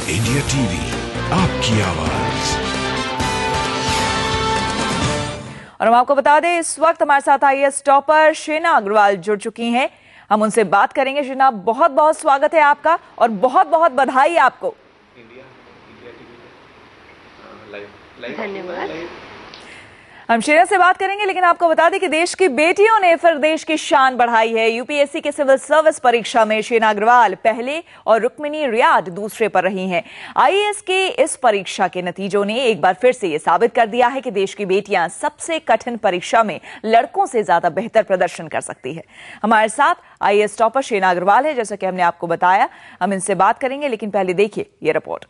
India TV, आपकी आवाज। और हम आपको बता दें, इस वक्त हमारे साथ आईएएस टॉपर शेना अग्रवाल जुड़ चुकी हैं। हम उनसे बात करेंगे। शेना, बहुत बहुत स्वागत है आपका और बहुत बहुत बधाई आपको। धन्यवाद। हम शेना से बात करेंगे, लेकिन आपको बता दें कि देश की बेटियों ने फिर देश की शान बढ़ाई है। यूपीएससी के सिविल सर्विस परीक्षा में शेना अग्रवाल पहले और रुक्मिनी रियाद दूसरे पर रही हैं। आईएएस की इस परीक्षा के नतीजों ने एक बार फिर से ये साबित कर दिया है कि देश की बेटियां सबसे कठिन परीक्षा में लड़कों से ज्यादा बेहतर प्रदर्शन कर सकती है। हमारे साथ आईएएस टॉपर शेना अग्रवाल है, जैसा कि हमने आपको बताया। हम इनसे बात करेंगे, लेकिन पहले देखिए ये रिपोर्ट।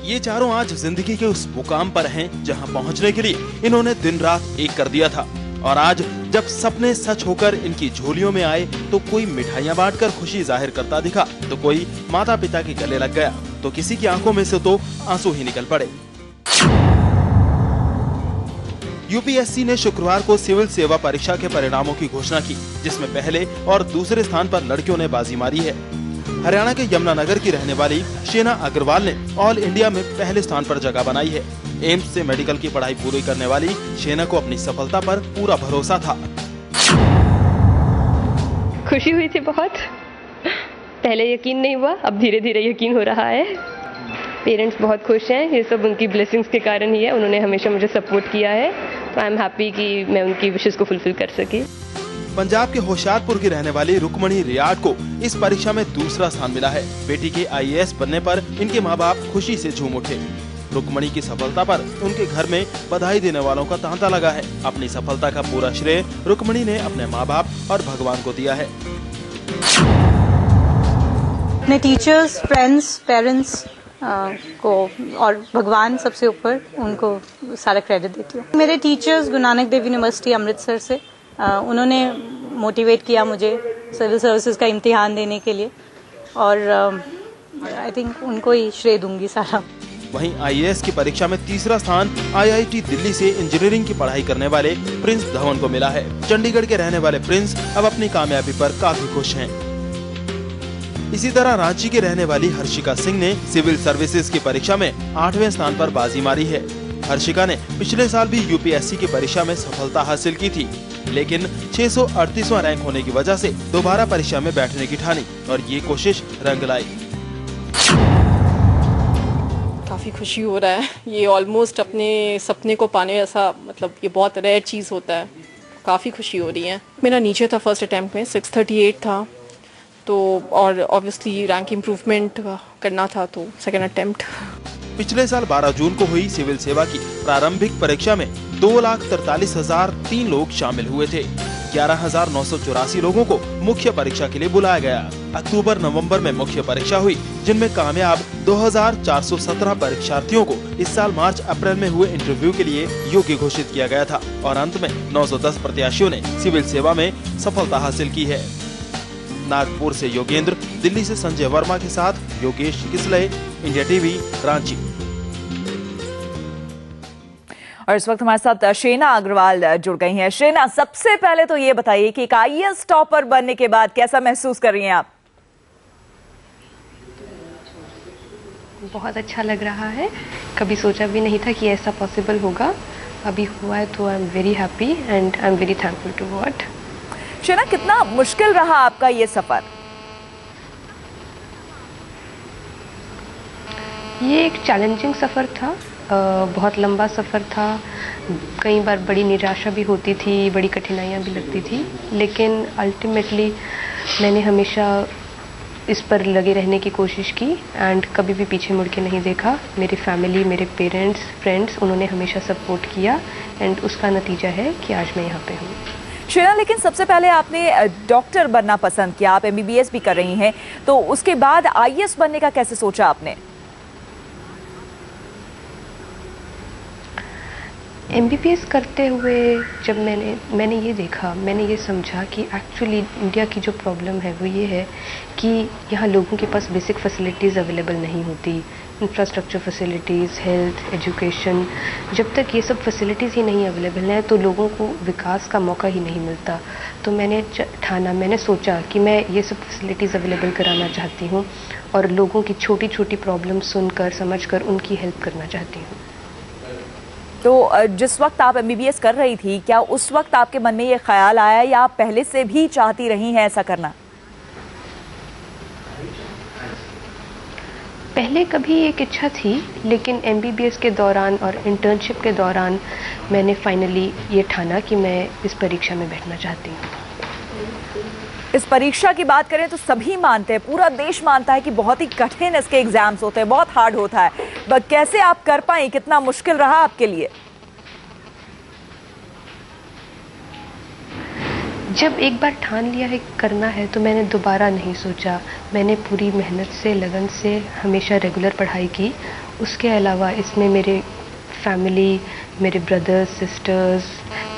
ये चारों आज जिंदगी के उस मुकाम पर हैं जहां पहुंचने के लिए इन्होंने दिन रात एक कर दिया था। और आज जब सपने सच होकर इनकी झोलियों में आए तो कोई मिठाइयां बांटकर खुशी जाहिर करता दिखा, तो कोई माता पिता के गले लग गया, तो किसी की आंखों में से तो आंसू ही निकल पड़े। यूपीएससी ने शुक्रवार को सिविल सेवा परीक्षा के परिणामों की घोषणा की, जिसमें पहले और दूसरे स्थान पर लड़कियों ने बाजी मारी है। हरियाणा के यमुनानगर की रहने वाली शेना अग्रवाल ने ऑल इंडिया में पहले स्थान पर जगह बनाई है। एम्स से मेडिकल की पढ़ाई पूरी करने वाली शेना को अपनी सफलता पर पूरा भरोसा था। खुशी हुई थी बहुत। पहले यकीन नहीं हुआ, अब धीरे धीरे यकीन हो रहा है। पेरेंट्स बहुत खुश हैं, ये सब उनकी ब्लेसिंग्स के कारण ही है। उन्होंने हमेशा मुझे सपोर्ट किया है, तो आई एम हैप्पी कि मैं उनकी विशेस को फुलफिल कर सकी। पंजाब के होशियारपुर की रहने वाली रुक्मिनी रियाद को इस परीक्षा में दूसरा स्थान मिला है। बेटी के आईएएस बनने पर इनके मां बाप खुशी से झूम उठे। रुक्मिनी की सफलता पर उनके घर में बधाई देने वालों का तांता लगा है। अपनी सफलता का पूरा श्रेय रुक्मिनी ने अपने मां बाप और भगवान को दिया है। अपने टीचर्स, फ्रेंड्स, पेरेंट्स को और भगवान सबसे ऊपर, उनको सारा क्रेडिट देती हूँ। मेरे टीचर्स गुरु नानक देव यूनिवर्सिटी अमृतसर से, उन्होंने मोटिवेट किया मुझे सिविल सर्विसेज का इम्तिहान देने के लिए, और आई थिंक उनको ही श्रेय दूंगी सारा। वहीं आईएएस की परीक्षा में तीसरा स्थान आईआईटी दिल्ली से इंजीनियरिंग की पढ़ाई करने वाले प्रिंस धवन को मिला है। चंडीगढ़ के रहने वाले प्रिंस अब अपनी कामयाबी पर काफी खुश हैं। इसी तरह रांची की रहने वाली हर्षिका सिंह ने सिविल सर्विसेज की परीक्षा में 8वें स्थान पर बाजी मारी है। हर्षिका ने पिछले साल भी यूपीएससी की परीक्षा में सफलता हासिल की थी, लेकिन 638वां रैंक होने की वजह से दोबारा परीक्षा में बैठने की ठानी और ये कोशिश रंग लाई। काफ़ी खुशी हो रहा है। ये ऑलमोस्ट अपने सपने को पाने जैसा, मतलब ये बहुत रेयर चीज़ होता है। काफ़ी खुशी हो रही है। मेरा नीचे था फर्स्ट अटैम्प्ट में, 638 था, तो और ऑब्वियसली रैंक इम्प्रूवमेंट करना था, तो सेकेंड अटैम्प्ट। पिछले साल 12 जून को हुई सिविल सेवा की प्रारंभिक परीक्षा में 2,43,003 लोग शामिल हुए थे। 11,984 लोगों को मुख्य परीक्षा के लिए बुलाया गया। अक्टूबर नवंबर में मुख्य परीक्षा हुई, जिनमें कामयाब 2,417 परीक्षार्थियों को इस साल मार्च अप्रैल में हुए इंटरव्यू के लिए योग्य घोषित किया गया था, और अंत में 910 प्रत्याशियों ने सिविल सेवा में सफलता हासिल की है। नागपुर से योगेंद्र, दिल्ली से संजय वर्मा के साथ योगेश किसले, इंडिया टीवी, रांची। और इस वक्त हमारे साथ शेना अग्रवाल जुड़ गई हैं। शेना, सबसे पहले तो ये बताइए कि एक आईएएस टॉपर बनने के बाद कैसा महसूस कर रही हैं आप? बहुत अच्छा लग रहा है। कभी सोचा भी नहीं था कि ऐसा पॉसिबल होगा। अभी हुआ है, तो I am very happy and I am very thankful to God. शेना, कितना मुश्किल रहा आपका ये सफर? ये एक चैलेंजिंग सफ़र था, बहुत लंबा सफ़र था। कई बार बड़ी निराशा भी होती थी, बड़ी कठिनाइयाँ भी लगती थी, लेकिन अल्टीमेटली मैंने हमेशा इस पर लगे रहने की कोशिश की एंड कभी भी पीछे मुड़ के नहीं देखा। मेरी फैमिली, मेरे पेरेंट्स, फ्रेंड्स, उन्होंने हमेशा सपोर्ट किया एंड उसका नतीजा है कि आज मैं यहाँ पे हूँ। शेना, लेकिन सबसे पहले आपने डॉक्टर बनना पसंद किया, आप एमबीबीएस भी कर रही हैं, तो उसके बाद आईएएस बनने का कैसे सोचा आपने? एमबीबीएस करते हुए जब मैंने ये देखा, मैंने ये समझा कि एक्चुअली इंडिया की जो प्रॉब्लम है वो ये है कि यहाँ लोगों के पास बेसिक फैसिलिटीज़ अवेलेबल नहीं होती। इंफ्रास्ट्रक्चर फैसिलिटीज़, हेल्थ, एजुकेशन, जब तक ये सब फैसिलिटीज़ ही नहीं अवेलेबल हैं तो लोगों को विकास का मौका ही नहीं मिलता। तो मैंने सोचा कि मैं ये सब फैसिलिटीज़ अवेलेबल कराना चाहती हूँ और लोगों की छोटी छोटी प्रॉब्लम सुनकर समझकर उनकी हेल्प करना चाहती हूँ। तो जिस वक्त आप MBBS कर रही थी, क्या उस वक्त आपके मन में ये ख्याल आया या आप पहले से भी चाहती रही हैं ऐसा करना? पहले कभी एक इच्छा थी, लेकिन MBBS के दौरान और इंटर्नशिप के दौरान मैंने फाइनली ये ठाना कि मैं इस परीक्षा में बैठना चाहती हूँ। इस परीक्षा की बात करें तो सभी मानते हैं, पूरा देश मानता है कि बहुत ही कठिन इसके एग्जाम्स होते हैं, बहुत हार्ड होता है। बट कैसे आप कर पाई, कितना मुश्किल रहा आपके लिए? जब एक बार ठान लिया है करना है तो मैंने दोबारा नहीं सोचा। मैंने पूरी मेहनत से, लगन से हमेशा रेगुलर पढ़ाई की। उसके अलावा इसमें मेरे फैमिली, मेरे ब्रदर्स, सिस्टर्स,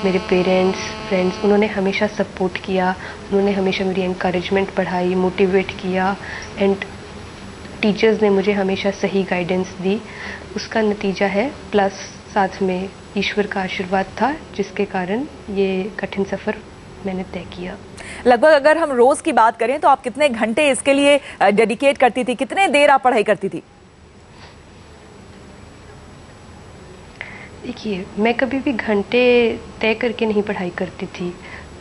मेरे पेरेंट्स, फ्रेंड्स, उन्होंने हमेशा सपोर्ट किया। उन्होंने हमेशा मेरी एनकरेजमेंट बढ़ाई, मोटिवेट किया एंड टीचर्स ने मुझे हमेशा सही गाइडेंस दी। उसका नतीजा है, प्लस साथ में ईश्वर का आशीर्वाद था, जिसके कारण ये कठिन सफ़र मैंने तय किया। लगभग अगर हम रोज की बात करें तो आप कितने घंटे इसके लिए डेडिकेट करती थी, कितने देर आप पढ़ाई करती थी? देखिए, मैं कभी भी घंटे तय करके नहीं पढ़ाई करती थी।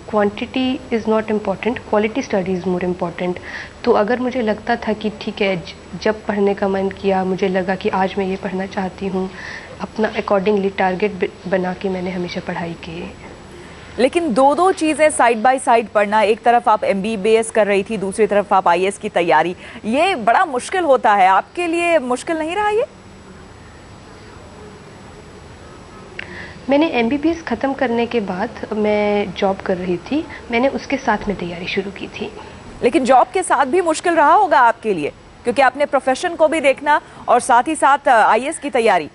Quantity is not important, quality study is more important. तो अगर मुझे लगता था कि ठीक है, जब पढ़ने का मन किया, मुझे लगा कि आज मैं ये पढ़ना चाहती हूँ, अपना अकॉर्डिंगली टारगेट बना के मैंने हमेशा पढ़ाई की। लेकिन दो चीजें साइड बाय साइड पढ़ना, एक तरफ आप MBBS कर रही थी, दूसरी तरफ आप IAS की तैयारी, ये बड़ा मुश्किल होता है। आपके लिए मुश्किल नहीं रहा ये? मैंने MBBS ख़त्म करने के बाद मैं जॉब कर रही थी, मैंने उसके साथ में तैयारी शुरू की थी। लेकिन जॉब के साथ भी मुश्किल रहा होगा आपके लिए, क्योंकि आपने प्रोफेशन को भी देखना और साथ ही साथ IAS की तैयारी।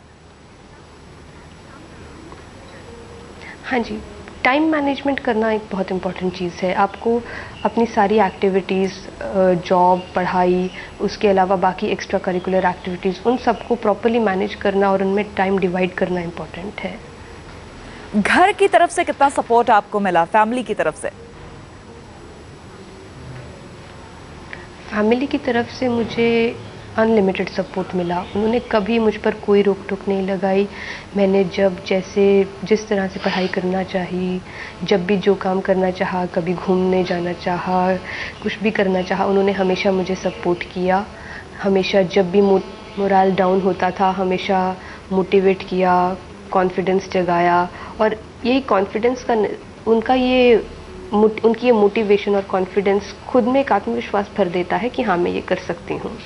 हाँ जी, टाइम मैनेजमेंट करना एक बहुत इम्पॉर्टेंट चीज़ है। आपको अपनी सारी एक्टिविटीज़, जॉब, पढ़ाई, उसके अलावा बाकी एक्स्ट्रा करिकुलर एक्टिविटीज़, उन सबको प्रॉपर्ली मैनेज करना और उनमें टाइम डिवाइड करना इम्पॉर्टेंट है। घर की तरफ से कितना सपोर्ट आपको मिला, फैमिली की तरफ से? फैमिली की तरफ से मुझे अनलिमिटेड सपोर्ट मिला। उन्होंने कभी मुझ पर कोई रोक टोक नहीं लगाई। मैंने जिस तरह से पढ़ाई करना चाहिए, जब भी जो काम करना चाहा, कभी घूमने जाना चाहा, कुछ भी करना चाहा, उन्होंने हमेशा मुझे सपोर्ट किया। हमेशा जब भी मोरल डाउन होता था, हमेशा मोटिवेट किया, कॉन्फिडेंस जगाया। और यही कॉन्फिडेंस का उनकी ये मोटिवेशन और कॉन्फिडेंस खुद में एक आत्मविश्वास भर देता है कि हाँ, मैं ये कर सकती हूँ।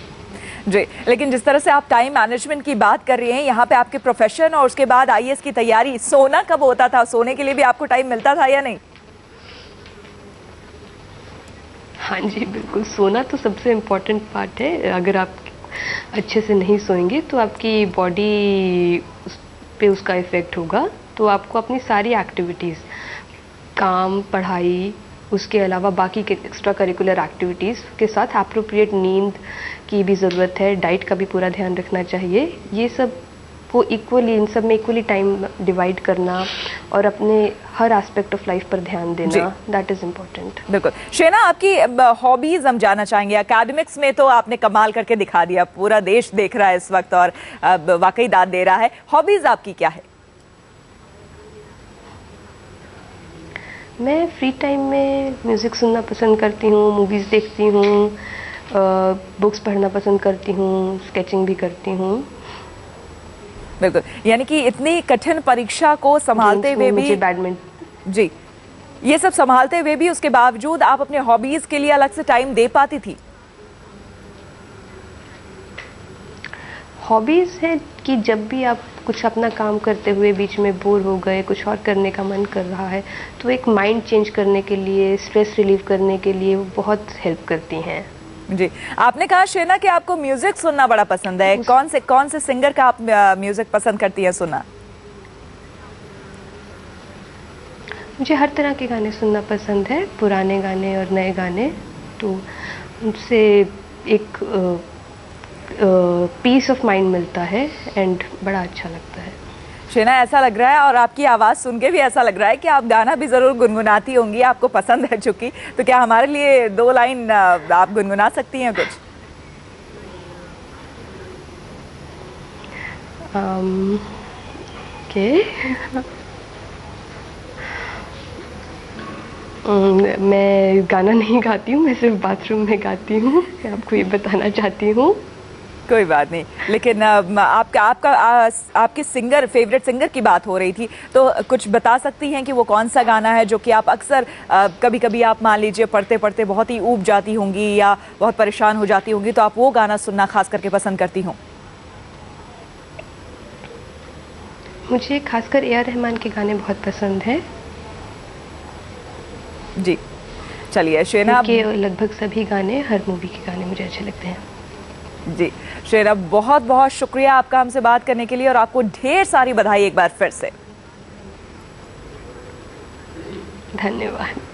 जी, लेकिन जिस तरह से आप टाइम मैनेजमेंट की बात कर रही हैं, यहाँ पे आपके प्रोफेशन और उसके बाद IAS की तैयारी, सोना कब होता था? सोने के लिए भी आपको टाइम मिलता था या नहीं? हाँ जी, बिल्कुल। सोना तो सबसे इम्पोर्टेंट पार्ट है। अगर आप अच्छे से नहीं सोएंगे तो आपकी बॉडी पे उसका इफ़ेक्ट होगा। तो आपको अपनी सारी एक्टिविटीज़, काम, पढ़ाई, उसके अलावा बाकी के एक्स्ट्रा करिकुलर एक्टिविटीज़ के साथ एप्रोप्रिएट नींद की भी ज़रूरत है, डाइट का भी पूरा ध्यान रखना चाहिए। ये सब को इन सब में इक्वली टाइम डिवाइड करना और अपने हर एस्पेक्ट ऑफ लाइफ पर ध्यान देना, दैट इज़ इम्पोर्टेंट। बिल्कुल। शेना, आपकी हॉबीज हम जानना चाहेंगे। एकेडमिक्स में तो आपने कमाल करके दिखा दिया, पूरा देश देख रहा है इस वक्त और वाकई दाद दे रहा है। हॉबीज आपकी क्या है? मैं फ्री टाइम में म्यूज़िक सुनना पसंद करती हूँ, मूवीज़ देखती हूँ, बुक्स पढ़ना पसंद करती हूँ, स्केचिंग भी करती हूँ। बिल्कुल, यानी कि इतनी कठिन परीक्षा को संभालते हुए भी, बैडमिंटन, जी, ये सब संभालते हुए भी उसके बावजूद आप अपने हॉबीज के लिए अलग से टाइम दे पाती थी? हॉबीज़ है कि जब भी आप कुछ अपना काम करते हुए बीच में बोर हो गए, कुछ और करने का मन कर रहा है, तो एक माइंड चेंज करने के लिए, स्ट्रेस रिलीव करने के लिए वो बहुत हेल्प करती हैं। जी, आपने कहा शेना कि आपको म्यूजिक सुनना बड़ा पसंद है। कौन से सिंगर का आप म्यूजिक पसंद करती हैं सुनना? मुझे हर तरह के गाने सुनना पसंद है, पुराने गाने और नए गाने। तो उनसे एक पीस ऑफ माइंड मिलता है एंड बड़ा अच्छा लगता है। शेना, ऐसा लग रहा है और आपकी आवाज़ सुन के भी ऐसा लग रहा है कि आप गाना भी ज़रूर गुनगुनाती होंगी, आपको पसंद है चूँकि, तो क्या हमारे लिए 2 लाइन आप गुनगुना सकती हैं कुछ? मैं गाना नहीं गाती हूँ, मैं सिर्फ बाथरूम में गाती हूँ, आपको ये बताना चाहती हूँ। कोई बात नहीं, लेकिन आपके सिंगर, फेवरेट सिंगर की बात हो रही थी, तो कुछ बता सकती हैं कि वो कौन सा गाना है जो कि आप अक्सर कभी कभी आप मान लीजिए पढ़ते पढ़ते बहुत ही ऊब जाती होंगी या बहुत परेशान हो जाती होंगी, तो आप वो गाना सुनना खास करके पसंद करती हों? मुझे खासकर ए आर रहमान के गाने बहुत पसंद है। जी चलिए शेना, के लगभग सभी गाने, हर मूवी के गाने मुझे अच्छे लगते हैं। जी शेना, बहुत बहुत शुक्रिया आपका हमसे बात करने के लिए और आपको ढेर सारी बधाई एक बार फिर से। धन्यवाद।